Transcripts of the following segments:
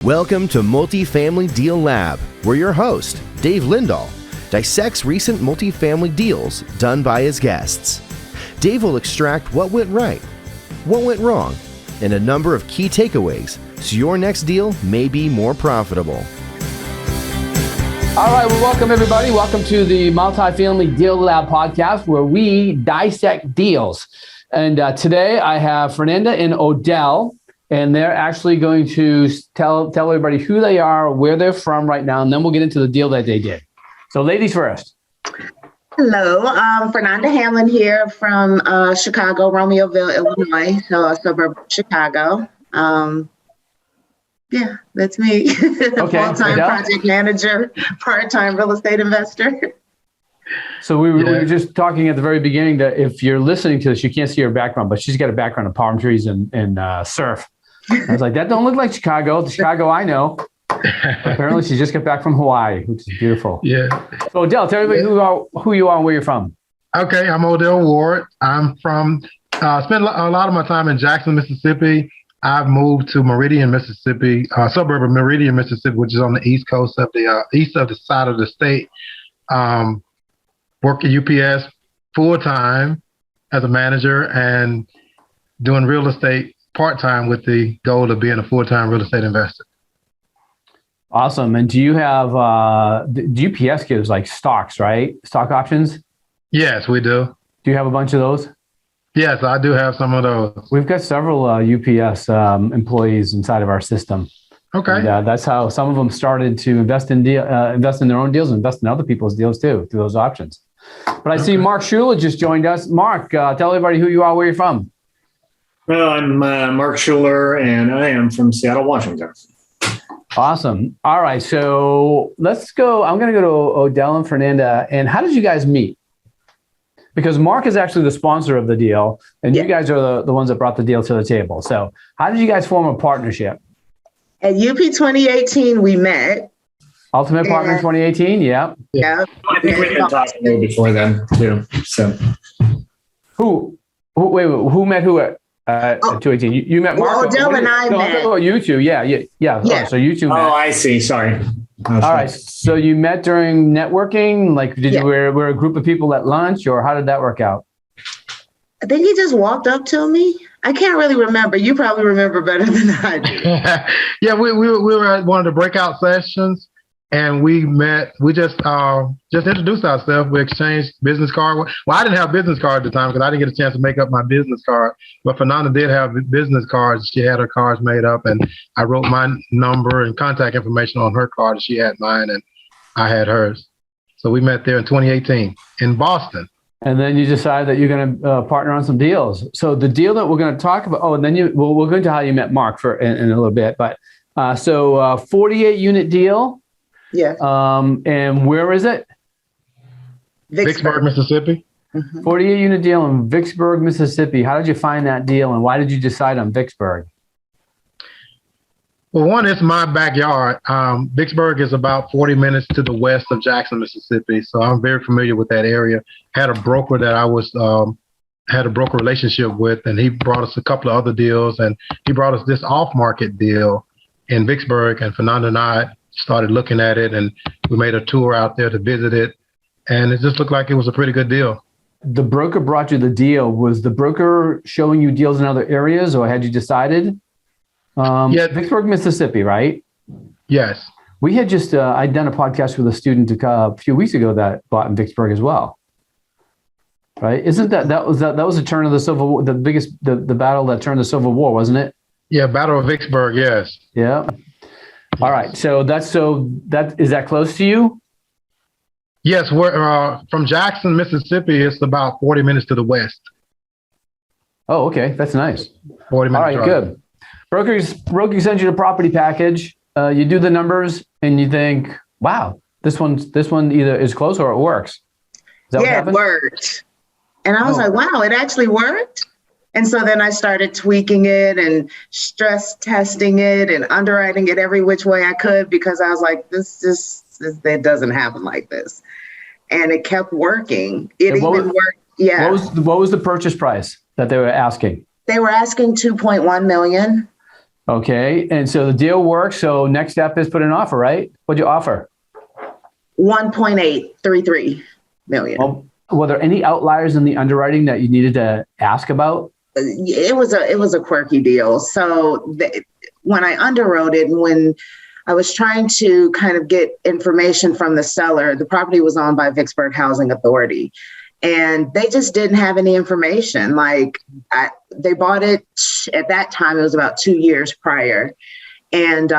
Welcome to Multifamily Deal Lab, where your host, Dave Lindahl, dissects recent multifamily deals done by his guests. Dave will extract what went right, what went wrong, and a number of key takeaways so your next deal may be more profitable. All right, well, welcome everybody. Welcome to the Multifamily Deal Lab podcast, where we dissect deals. And today I have Fernanda and Odell, and they're actually going to tell everybody who they are, where they're from right now, and then we'll get into the deal that they did. So ladies first. Hello, Fernanda Hamlin here from Chicago, Romeoville, Illinois, so a suburb of Chicago. Yeah, that's me. Okay. Full-time project manager, part-time real estate investor. So we were just talking at the very beginning that if you're listening to this, you can't see her background, but she's got a background in palm trees and surf. I was like, that don't look like Chicago. The Chicago I know. Apparently, she just got back from Hawaii, which is beautiful. Yeah. So Odell, tell everybody who you are and where you're from. Okay, I'm Odell Ward. I'm from, spent a lot of my time in Jackson, Mississippi. I've moved to Meridian, Mississippi, suburb of Meridian, Mississippi, which is on the east coast of the side of the state. Work at UPS full-time as a manager and doing real estate part-time with the goal of being a full-time real estate investor. Awesome. And do you have, UPS gives like stocks, right? Stock options? Yes, we do. Do you have a bunch of those? Yes, I do have some of those. We've got several UPS employees inside of our system. Okay. And, that's how some of them started to invest in their own deals and invest in other people's deals too, through those options. But I see Mark Shuler just joined us. Mark, tell everybody who you are, where you're from. Well, I'm Mark Shuler, and I am from Seattle, Washington. Awesome. All right, so let's go. I'm going to go to Odell and Fernanda. And how did you guys meet? Because Mark is actually the sponsor of the deal, and you guys are the ones that brought the deal to the table. So how did you guys form a partnership? At UP 2018, we met. Ultimate Partner 2018, yeah. Yeah. I think we've been talking before then, too. So, Who met who at 2018? You met Mark? Well, Odell and I met. I'm talking about you two, yeah. Oh, so you two met. Oh, I see. Sorry. All right. So you met during networking? Like, you were a group of people at lunch, or how did that work out? I think he just walked up to me. I can't really remember. You probably remember better than I do. Yeah, we were at one of the breakout sessions, and we met. We just introduced ourselves. We exchanged business cards. Well, I didn't have business cards at the time because I didn't get a chance to make up my business card. But Fernanda did have business cards. She had her cards made up, and I wrote my number and contact information on her card. She had mine, and I had hers. So we met there in 2018 in Boston. And then you decided that you're going to partner on some deals. So the deal that we're going to talk about. Oh, and then we'll go into how you met Mark in a little bit. But so 48 unit deal. Yeah. And where is it? Vicksburg, Mississippi. Mm-hmm. 48 unit deal in Vicksburg, Mississippi. How did you find that deal, and why did you decide on Vicksburg? Well, one, it's my backyard. Vicksburg is about 40 minutes to the west of Jackson, Mississippi. So I'm very familiar with that area. Had a broker that I had a broker relationship with, and he brought us a couple of other deals, and he brought us this off-market deal in Vicksburg, and Fernanda and I started looking at it, and we made a tour out there to visit it, and it just looked like it was a pretty good deal. The broker brought you the deal. Was the broker showing you deals in other areas, or had you decided? Vicksburg, Mississippi, right? Yes. We had just, I'd done a podcast with a student a few weeks ago that bought in Vicksburg as well. Right? Isn't that was the turn of the Civil War, the battle that turned the Civil War, wasn't it? Yeah. Battle of Vicksburg. Yes. Yeah. All right. So is that close to you? Yes. We're from Jackson, Mississippi. It's about 40 minutes to the west. Oh, okay. That's nice. 40 minutes. All right. Drive. Good. Broker sends you the property package. You do the numbers and you think, wow, this one either is close or it works. It worked. And I was like, wow, it actually worked. And so then I started tweaking it and stress testing it and underwriting it every which way I could, because I was like, it doesn't happen like this. And it kept working. It worked. Yeah. What was the purchase price that they were asking? They were asking $2.1 million. Okay. And so the deal works. So next step is put an offer, right? What'd you offer? 1.833 million. Well, were there any outliers in the underwriting that you needed to ask about? It was a quirky deal. So when I underwrote it, when I was trying to kind of get information from the seller, the property was owned by Vicksburg Housing Authority, and they just didn't have any information. They bought it at that time, it was about 2 years prior. And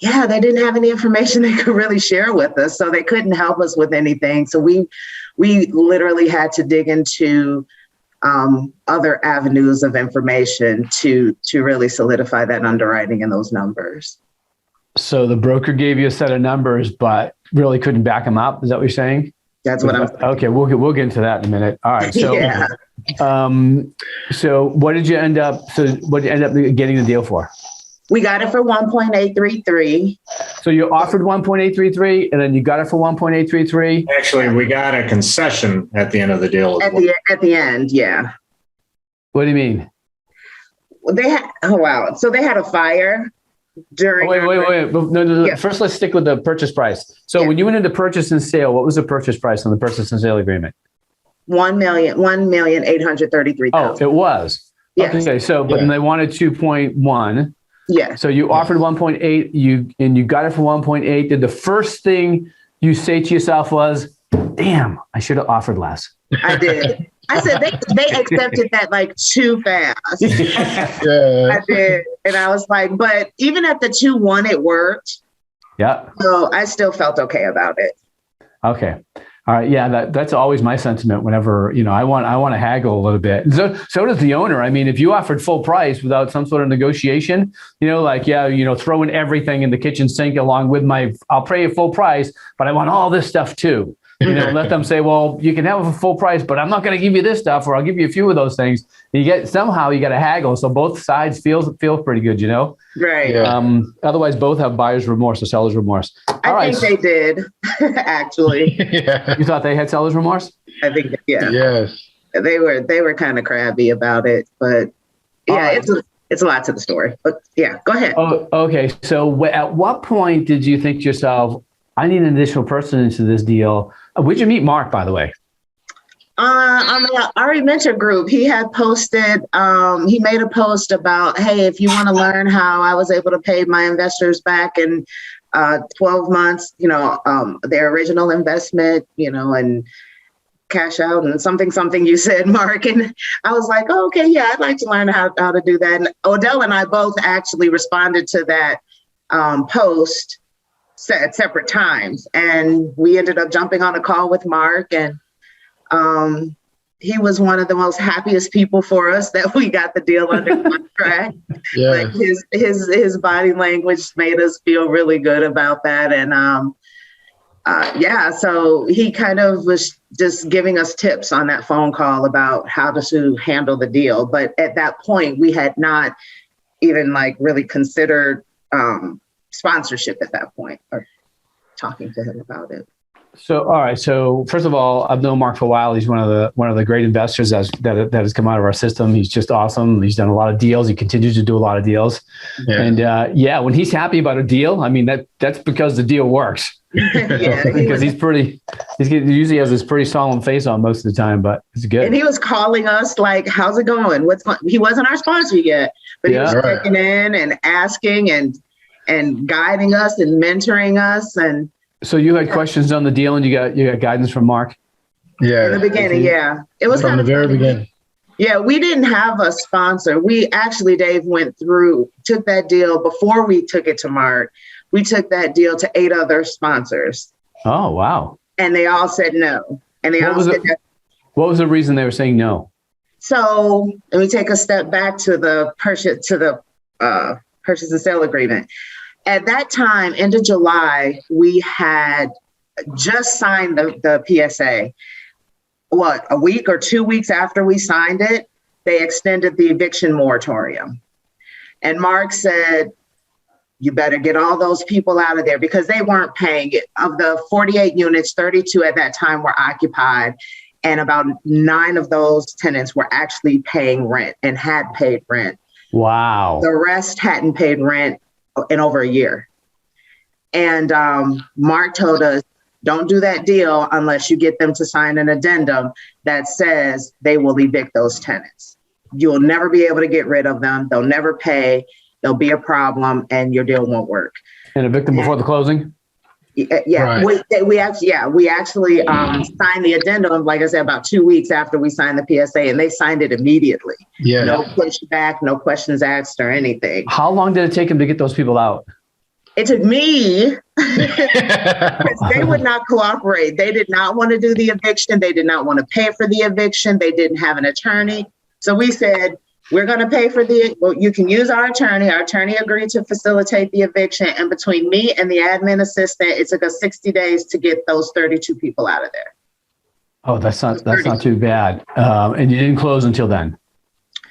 they didn't have any information they could really share with us. So they couldn't help us with anything. So we literally had to dig into other avenues of information to really solidify that underwriting and those numbers. So the broker gave you a set of numbers, but really couldn't back them up. Is that what you're saying? That's what I'm saying. Okay, we'll get into that in a minute. All right. So, yeah. So what did you end up? So what did you end up getting the deal for? We got it for 1.833. So you offered 1.833, and then you got it for 1.833. Actually, we got a concession at the end of the deal. At the end, yeah. What do you mean? They had So they had a fire during. Wait. No. Yeah. First, let's stick with the purchase price. So when you went into purchase and sale, what was the purchase price on the purchase and sale agreement? $1,833,000. Oh, it was. Yes. Okay. So, but then they wanted 2.1. Yeah. So you offered 1.8. You got it for 1.8. Did the first thing you say to yourself was, "Damn, I should have offered less"? I did. I said they accepted that too fast. Yeah. I did. And I was like, but even at the 2.1, it worked. Yeah. So I still felt okay about it. Okay. All right. Yeah. That's always my sentiment whenever, I want to haggle a little bit. So does the owner. I mean, if you offered full price without some sort of negotiation, throw in everything in the kitchen sink along with I'll pay you full price, but I want all this stuff too. Let them say, well, you can have a full price, but I'm not going to give you this stuff, or I'll give you a few of those things. You got to haggle. So both sides feel pretty good, Right. Yeah. Otherwise, both have buyer's remorse or seller's remorse. I think they did, actually. Yeah. You thought they had seller's remorse? I think, yeah. Yes. They were kind of crabby about it, but yeah, it's a lot to the story. But yeah, go ahead. Oh, okay. So at what point did you think to yourself, I need an additional person into this deal? Where'd you meet Mark, by the way? On the Ari Mentor group, he had posted, he made a post about, hey, if you want to learn how I was able to pay my investors back in 12 months, their original investment, and cash out and something you said, Mark. And I was like, oh, okay, yeah, I'd like to learn how to do that. And Odell and I both actually responded to that post at separate times. And we ended up jumping on a call with Mark, and he was one of the most happiest people for us that we got the deal under contract. Yeah. Like his body language made us feel really good about that. And so he kind of was just giving us tips on that phone call about how to handle the deal. But at that point, we had not even really considered sponsorship at that point, or talking to him about it. So, all right. So first of all, I've known Mark for a while. He's one of the great investors that has come out of our system. He's just awesome. He's done a lot of deals. He continues to do a lot of deals. Yeah. And when he's happy about a deal, I mean, that's because the deal works. Yeah, because he usually has this pretty solemn face on most of the time, but it's good. And he was calling us like, how's it going? He wasn't our sponsor yet, but he was checking in and asking and guiding us and mentoring us. And so you had questions on the deal, and you got guidance from Mark? Yeah. In the beginning, yeah. It was from the very beginning. Yeah, we didn't have a sponsor. We actually, Dave, took that deal before we took it to Mark. We took that deal to 8 other sponsors. Oh, wow. And they all said no. And what was the reason they were saying no? So let me take a step back to the purchase and sale agreement. At that time, end of July, we had just signed the PSA. A week or 2 weeks after we signed it, they extended the eviction moratorium. And Mark said, you better get all those people out of there, because they weren't paying it. Of the 48 units, 32 at that time were occupied, and about 9 of those tenants were actually paying rent and had paid rent. Wow. The rest hadn't paid rent in over a year. And Mark told us, don't do that deal unless you get them to sign an addendum that says they will evict those tenants. You'll never be able to get rid of them. They'll never pay. There'll be a problem and your deal won't work. And evict them before the closing? Yeah, right. we actually signed the addendum, like I said, about 2 weeks after we signed the PSA, and they signed it immediately. Yeah. No pushback, no questions asked or anything. How long did it take them to get those people out? It took me, because they would not cooperate. They did not want to do the eviction. They did not want to pay for the eviction. They didn't have an attorney. So we said, we're going to pay for you can use our attorney. Our attorney agreed to facilitate the eviction. And between me and the admin assistant, it took us 60 days to get those 32 people out of there. Oh, that's not too bad. And you didn't close until then,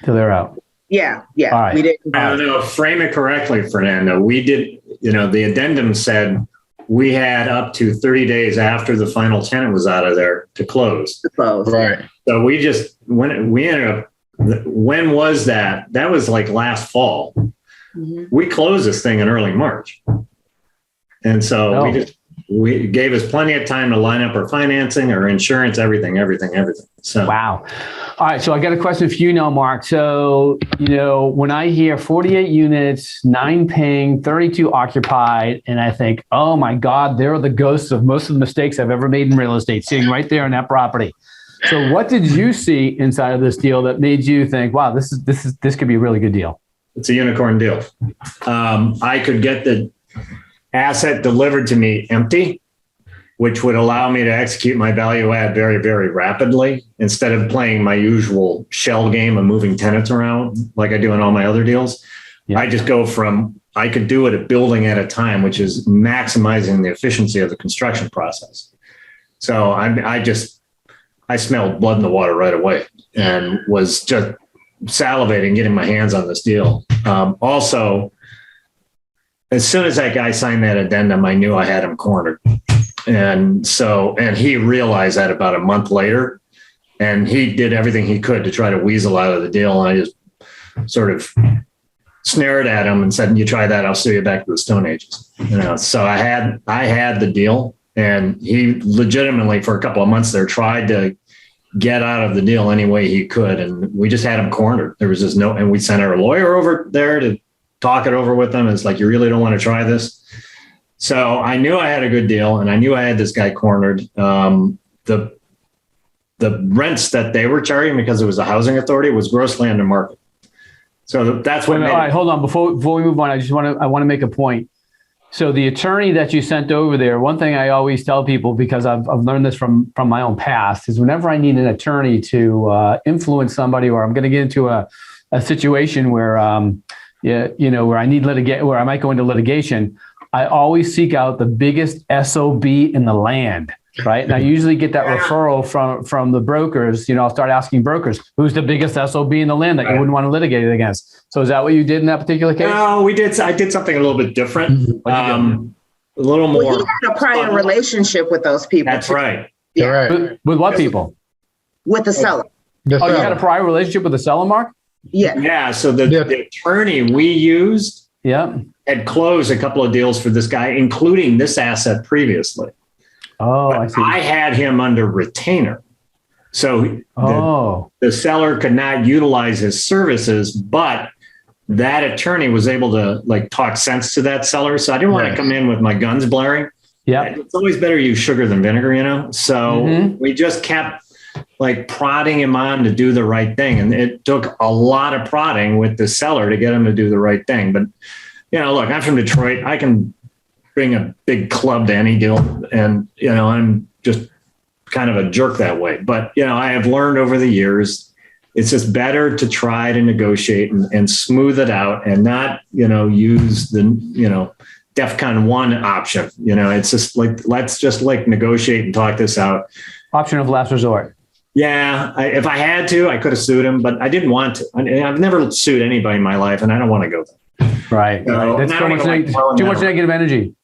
till they're out. Yeah. All right. We didn't. I don't know. Frame it correctly, Fernanda. We did, the addendum said we had up to 30 days after the final tenant was out of there to close. Right. So we just, when was that? That was like last fall. Mm-hmm. We closed this thing in early March. And so we gave us plenty of time to line up our financing, our insurance, everything. So wow. All right. So I got a question for you now, Mark. So, when I hear 48 units, 9 paying, 32 occupied, and I think, oh my God, there are the ghosts of most of the mistakes I've ever made in real estate sitting right there on that property. So what did you see inside of this deal that made you think, wow, this could be a really good deal? It's a unicorn deal. I could get the asset delivered to me empty, which would allow me to execute my value add very, very rapidly instead of playing my usual shell game of moving tenants around like I do in all my other deals. Yeah. I just go I could do it a building at a time, which is maximizing the efficiency of the construction process. So I smelled blood in the water right away and was just salivating getting my hands on this deal. Also, as soon as that guy signed that addendum, I knew I had him cornered. And he realized that about a month later, and he did everything he could to try to weasel out of the deal. And I just sort of snared at him and said, you try that, I'll sue you back to the Stone Ages. So I had the deal, and he legitimately for a couple of months there tried to get out of the deal any way he could. And we just had him cornered. There was just and we sent our lawyer over there to talk it over with them. It's like, you really don't want to try this. So I knew I had a good deal, and I knew I had this guy cornered. The rents that they were charging because it was a housing authority was grossly under market. So that's what. All right, hold on. Before we move on, I want to make a point. So the attorney that you sent over there, one thing I always tell people, because I've learned this from my own past, is whenever I need an attorney to influence somebody, or I'm going to get into a situation where where I need where I might go into litigation, I always seek out the biggest SOB in the land, right? And I usually get that referral from the brokers. I'll start asking brokers, who's the biggest SOB in the land that you wouldn't want to litigate against? So is that what you did in that particular case? No, I did something a little bit different. A little more. Well, he had a prior relationship with those people. That's right. Yeah. Right. With what people? With the seller. You had a prior relationship with the seller, Mark? Yeah. Yeah. So the attorney we used had closed a couple of deals for this guy, including this asset previously. Oh, I see. I had him under retainer. So the seller could not utilize his services, but that attorney was able to talk sense to that seller. So I didn't want to come in with my guns blaring. Yeah. It's always better to use sugar than vinegar, So we just kept prodding him on to do the right thing. And it took a lot of prodding with the seller to get him to do the right thing. But, look, I'm from Detroit. I can bring a big club to any deal. And, I'm just kind of a jerk that way. But, I have learned over the years, it's just better to try to negotiate and smooth it out and not, use the, DEFCON 1 option. It's just let's just negotiate and talk this out. Option of last resort. Yeah. If I had to, I could have sued him, but I didn't want to. I've never sued anybody in my life, and I don't want to go there. Right. So, that's too much negative energy.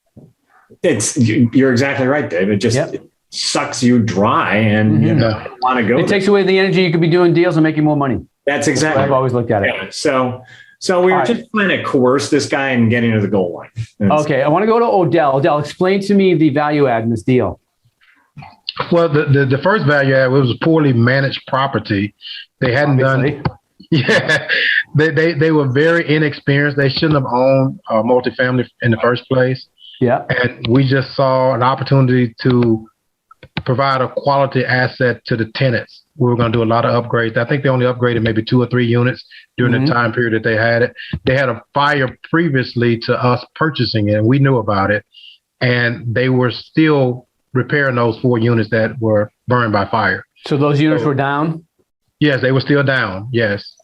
You're exactly right, Dave. It just it sucks you dry, and I don't want to go. It takes away the energy you could be doing deals and making more money. That's exactly. I've always looked at it. Yeah. So So we were just trying to coerce this guy and getting to the goal line. Okay, I want to go to Odell. Odell, explain to me the value add in this deal. Well, the first value add was a poorly managed property. They hadn't done. Yeah, they were very inexperienced. They shouldn't have owned multifamily in the first place. Yeah, and we just saw an opportunity to provide a quality asset to the tenants. We were going to do a lot of upgrades. I think they only upgraded maybe 2 or 3 units during the time period that they had it. They had a fire previously to us purchasing it, and we knew about it. And they were still repairing those 4 units that were burned by fire. So those units were down? Yes, they were still down. Yes.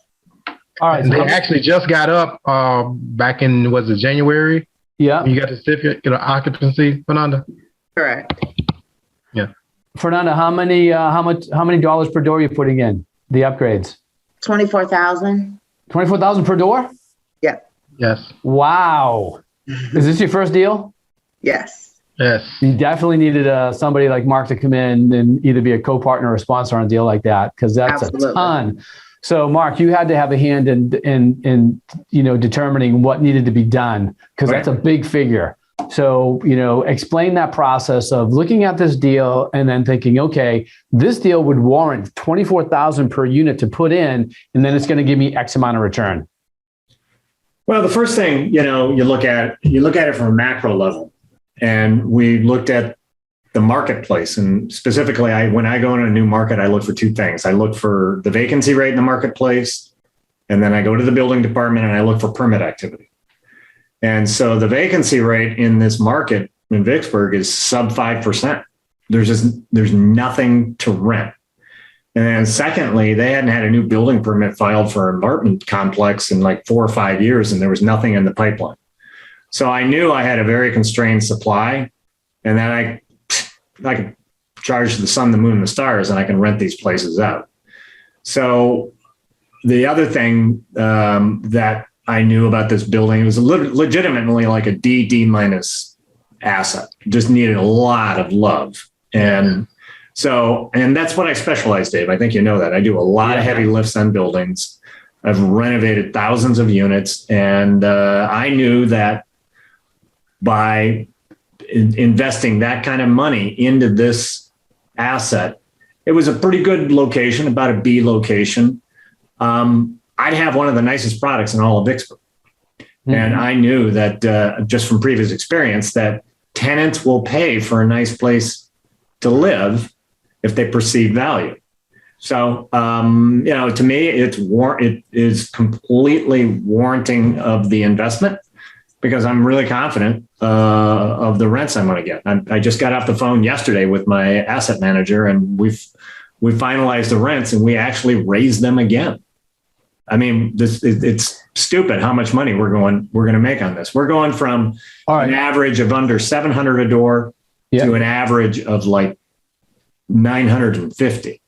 All right. And they actually just got up back in, was it January? Yeah. You got the certificate, occupancy, Fernanda? Correct. Yeah. Fernanda, how many dollars per door are you putting in the upgrades? 24,000. 24,000 per door? Yeah. Yes. Wow. Is this your first deal? Yes. Yes. You definitely needed somebody like Mark to come in and either be a co-partner or a sponsor on a deal like that, because that's a ton. So, Mark, you had to have a hand in determining what needed to be done, because that's a big figure. So, explain that process of looking at this deal and then thinking, okay, this deal would warrant 24,000 per unit to put in, and then it's going to give me X amount of return. Well, the first thing, you look at it from a macro level, and we looked at the marketplace. And specifically, when I go in a new market, I look for 2 things. I look for the vacancy rate in the marketplace, and then I go to the building department and I look for permit activity. And so the vacancy rate in this market in Vicksburg is sub 5%. There's nothing to rent. And then secondly, they hadn't had a new building permit filed for an apartment complex in like 4 or 5 years, and there was nothing in the pipeline. So I knew I had a very constrained supply, and then I can charge the sun, the moon, and the stars, and I can rent these places out. So the other thing that I knew about this building, it was legitimately like a D minus asset. It just needed a lot of love. And that's what I specialize, Dave. I think you know that. I do a lot of heavy lifts on buildings. I've renovated thousands of units. And I knew that by investing that kind of money into this asset, it was a pretty good location, about a B location. I'd have one of the nicest products in all of Vicksburg. Mm-hmm. And I knew that just from previous experience that tenants will pay for a nice place to live if they perceive value. So, to me, it is completely warranting of the investment, because I'm really confident of the rents I'm going to get. I just got off the phone yesterday with my asset manager, and we finalized the rents, and we actually raised them again. I mean, it's stupid how much money we're going to make on this. We're going from an average of under 700 a door to an average of like 950.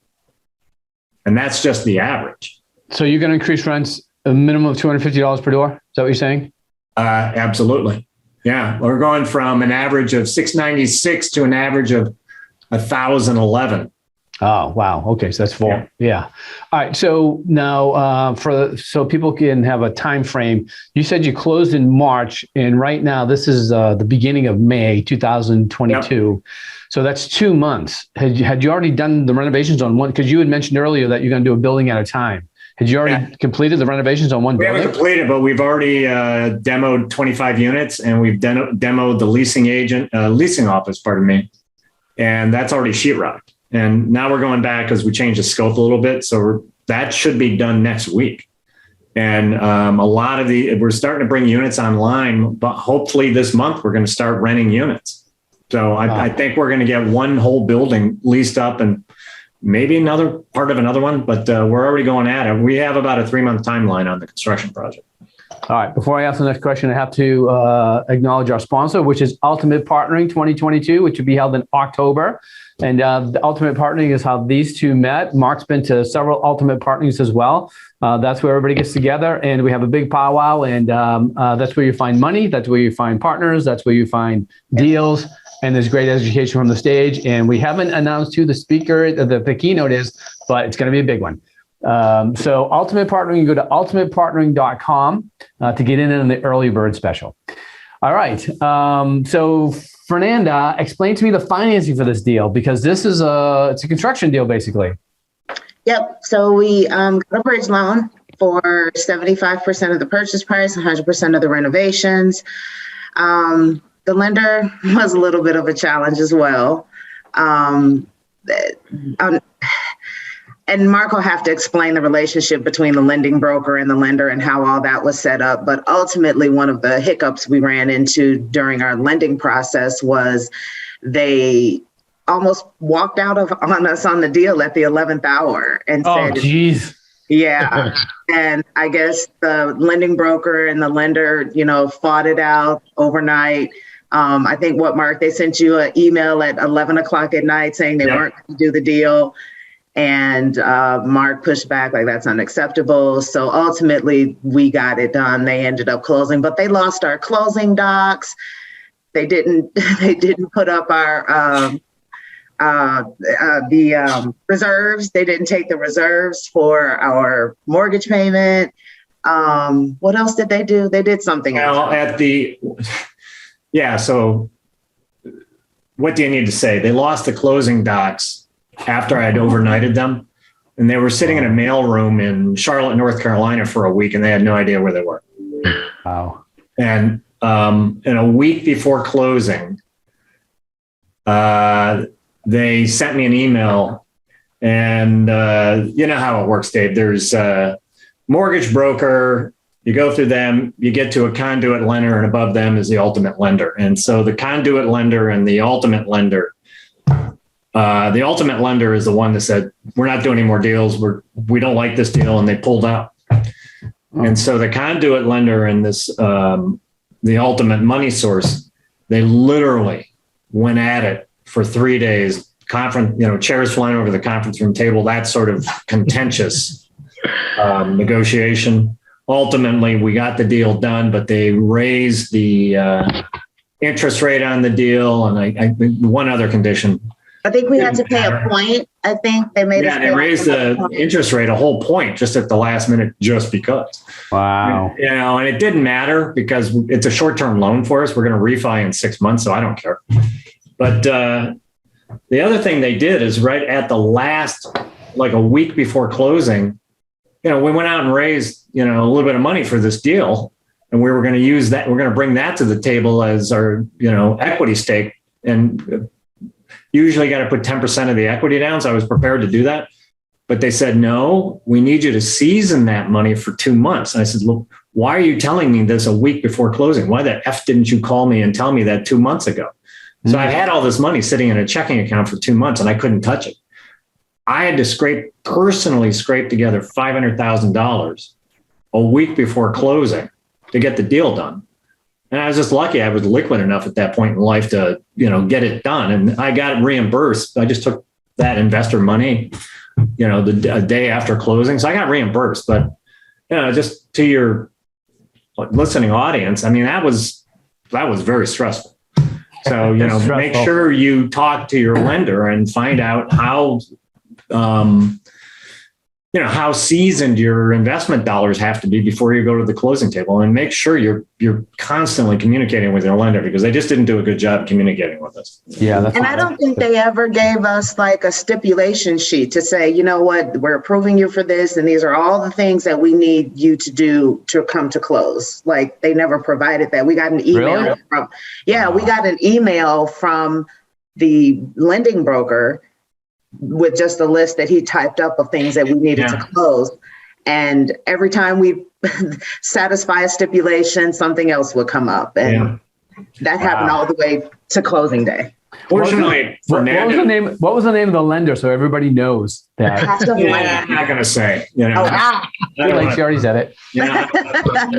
And that's just the average. So you're going to increase rents a minimum of $250 per door? Is that what you're saying? Absolutely. Yeah. We're going from an average of 696 to an average of 1,011. Oh, wow. Okay. So that's full. Yeah. All right. So now so people can have a time frame, you said you closed in March, and right now this is the beginning of May 2022. Yep. So that's 2 months. Had you already done the renovations on one? Because you had mentioned earlier that you're going to do a building at a time. Had you already completed the renovations on one building? We haven't completed, but we've already demoed 25 units, and we've demoed the leasing office, and that's already sheetrocked. And now we're going back because we changed the scope a little bit. So that should be done next week. And a lot of we're starting to bring units online, but hopefully this month we're going to start renting units. So I think we're going to get one whole building leased up and maybe another part of another one, but we're already going at it. We have about a 3-month timeline on the construction project. All right. Before I ask the next question, I have to acknowledge our sponsor, which is Ultimate Partnering 2022, which will be held in October. And the Ultimate Partnering is how these two met. Mark's been to several Ultimate Partnerings as well. That's where everybody gets together, and we have a big powwow. And that's where you find money. That's where you find partners. That's where you find deals. And there's great education from the stage. And we haven't announced who the speaker, the keynote is, but it's going to be a big one. So Ultimate Partnering, you go to ultimatepartnering.com to get in on the early bird special. All right. So Fernanda, explain to me the financing for this deal, because this is it's a construction deal, basically. Yep. So we got a bridge loan for 75% of the purchase price, 100% of the renovations. The lender was a little bit of a challenge as well. And Mark will have to explain the relationship between the lending broker and the lender and how all that was set up. But ultimately, one of the hiccups we ran into during our lending process was they almost walked out on us on the deal at the 11th hour and said, geez. Yeah. And I guess the lending broker and the lender, fought it out overnight. I think Mark, they sent you an email at 11 o'clock at night saying they weren't going to do the deal. And Mark pushed back like that's unacceptable. So ultimately we got it done. They ended up closing, but they lost our closing docs. They didn't put up our reserves. They didn't take the reserves for our mortgage payment. What else did they do? They did something else. So what do you need to say? They lost the closing docs after I'd overnighted them, and they were sitting in a mailroom in Charlotte, North Carolina for a week, and they had no idea where they were. Wow. And a week before closing, they sent me an email, and you know how it works, Dave. There's a mortgage broker, you go through them, you get to a conduit lender, and above them is the ultimate lender. And so the conduit lender and the ultimate lender, the ultimate lender is the one that said, we're not doing any more deals. We don't like this deal. And they pulled out. And so the conduit lender and this, the ultimate money source, they literally went at it for 3 days. Conference, chairs flying over the conference room table, that sort of contentious negotiation. Ultimately, we got the deal done, but they raised the interest rate on the deal. And one other condition. I think we had to pay a point. I think they made us pay. They raised the interest rate a whole point just at the last minute, just because. Wow. And it didn't matter because it's a short-term loan for us. We're going to refi in 6 months, so I don't care. But the other thing they did is right at the last, like a week before closing, we went out and raised, a little bit of money for this deal, and we were going to use that. We're going to bring that to the table as our, equity stake, and usually got to put 10% of the equity down. So I was prepared to do that. But they said, no, we need you to season that money for 2 months. And I said, look, why are you telling me this a week before closing? Why the F didn't you call me and tell me that 2 months ago? So I had all this money sitting in a checking account for 2 months and I couldn't touch it. I had to personally scrape together $500,000 a week before closing to get the deal done. And I was just lucky I was liquid enough at that point in life to, get it done. And I got reimbursed. I just took that investor money, a day after closing. So I got reimbursed. But, just to your listening audience, I mean, that was very stressful. So, make sure you talk to your lender and find out how seasoned your investment dollars have to be before you go to the closing table, and make sure you're constantly communicating with your lender, because they just didn't do a good job communicating with us. Yeah. And I don't think they ever gave us like a stipulation sheet to say, you know what, we're approving you for this, and these are all the things that we need you to do to come to close. Like, they never provided that. We got an email we got an email from the lending broker with just a list that he typed up of things that we needed to close. And every time we satisfy a stipulation, something else would come up. And that happened all the way to closing day. Fortunately, what was the name of the lender, so everybody knows that? I'm not going to say. Like she already said it.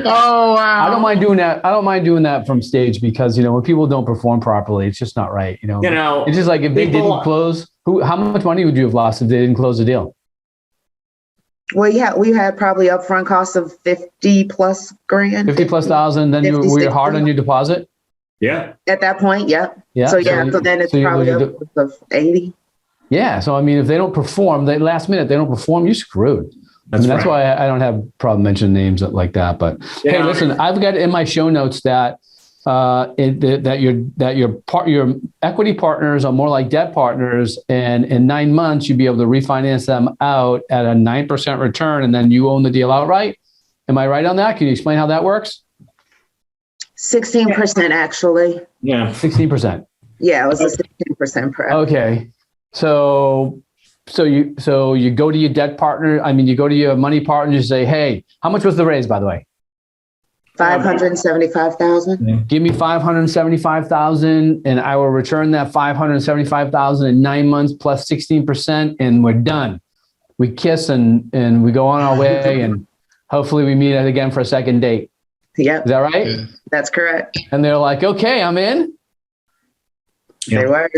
Oh wow! I don't mind doing that. I don't mind doing that from stage, because when people don't perform properly, it's just not right. It's just like if they didn't close. How much money would you have lost if they didn't close the deal? Well, we had probably upfront costs of 50 plus grand. 50 plus thousand. Then were you hard on your deposit? Yeah. At that point, yeah. So then it's probably up 80. Yeah. So I mean, if they don't perform, last minute they don't perform, you're screwed. That's why I don't have a problem mentioning names like that. But hey, listen, I've got in my show notes that your equity partners are more like debt partners, and in 9 months you'd be able to refinance them out at a 9% return, and then you own the deal outright. Am I right on that? Can you explain how that works? 16% actually. Yeah, 16%. Yeah, it was a 16% prep. Okay, so you go to your debt partner. You go to your money partner. You say, hey, how much was the raise, by the way? $575,000. Give me $575,000, and I will return that $575,000 in 9 months plus 16%, and we're done. We kiss and we go on our way, and hopefully we meet again for a second date. Yep. Is that right? Yeah. That's correct. And they're like, okay, I'm in. They were.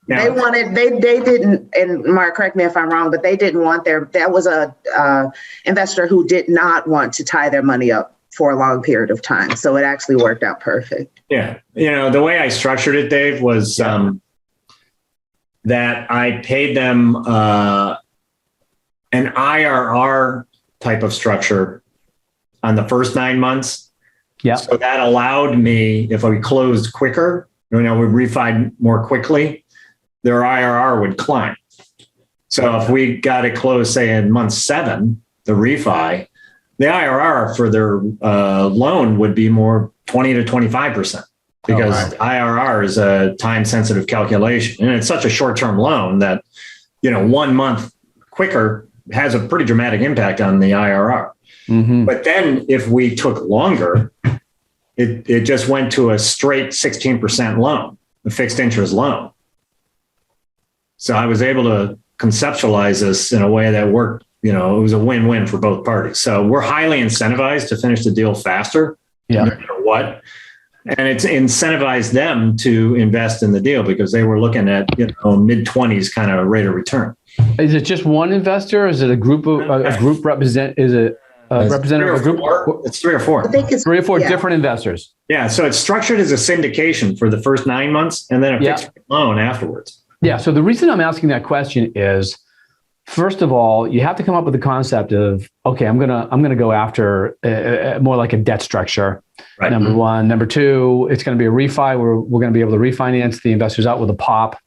Yeah. They didn't, and Mark, correct me if I'm wrong, but they didn't want that was a investor who did not want to tie their money up for a long period of time. So it actually worked out perfect. Yeah. The way I structured it, Dave, was that I paid them an IRR type of structure on the first 9 months. Yeah. So that allowed me, if we closed quicker, we refied more quickly, their IRR would climb. So if we got it closed, say in month 7, the refi, the IRR for their loan would be more 20 to 25%, because IRR is a time-sensitive calculation. And it's such a short-term loan that, 1 month quicker has a pretty dramatic impact on the IRR. Mm-hmm. But then if we took longer, it just went to a straight 16% loan, a fixed interest loan. So I was able to conceptualize this in a way that worked. It was a win-win for both parties. So we're highly incentivized to finish the deal faster, no matter what. And it's incentivized them to invest in the deal because they were looking at, mid-20s kind of rate of return. Is it just one investor? Is it a group of a group represent? Is it a representative of a group? It's 3 or 4. I think it's 3 or 4 different investors. Yeah. So it's structured as a syndication for the first 9 months and then a fixed loan afterwards. Yeah. So the reason I'm asking that question is, first of all, you have to come up with the concept of, okay, I'm gonna go after more like a debt structure. Right. Number one. Number two, it's going to be a refi where we're going to be able to refinance the investors out with a pop,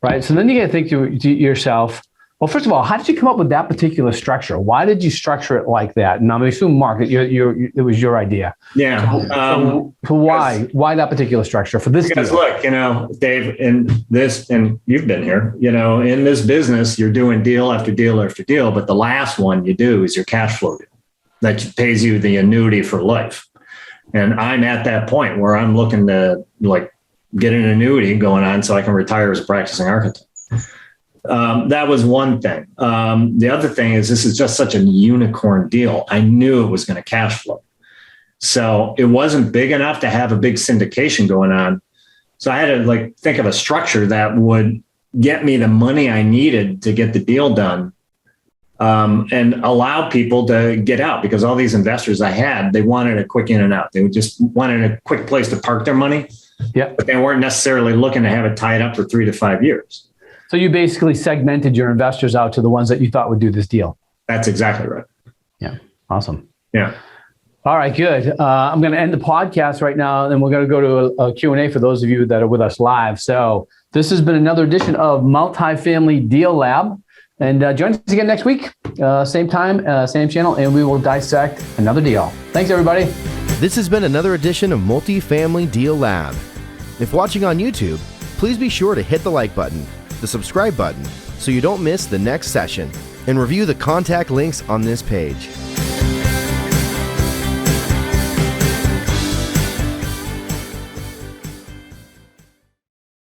right? So then you got to think to yourself, well, first of all, how did you come up with that particular structure? Why did you structure it like that? And I'm going to assume, Mark, that it was your idea. Yeah. So why that particular structure for this? Because deal? Look, Dave, in this, and you've been here, in this business, you're doing deal after deal after deal, but the last one you do is your cash flow deal that pays you the annuity for life. And I'm at that point where I'm looking to get an annuity going on so I can retire as a practicing architect. That was one thing. The other thing is this is just such a unicorn deal. I knew it was going to cash flow. So it wasn't big enough to have a big syndication going on. So I had to think of a structure that would get me the money I needed to get the deal done. And allow people to get out, because all these investors I had, they wanted a quick in and out. They just wanted a quick place to park their money. Yeah. But they weren't necessarily looking to have it tied up for 3 to 5 years. So you basically segmented your investors out to the ones that you thought would do this deal. That's exactly right. Yeah. Awesome. Yeah. All right, good. I'm going to end the podcast right now, and we're going to go to a Q&A for those of you that are with us live. So this has been another edition of Multifamily Deal Lab. And join us again next week, same time, same channel, and we will dissect another deal. Thanks, everybody. This has been another edition of Multifamily Deal Lab. If watching on YouTube, please be sure to hit the like button, the subscribe button, so you don't miss the next session, and review the contact links on this page.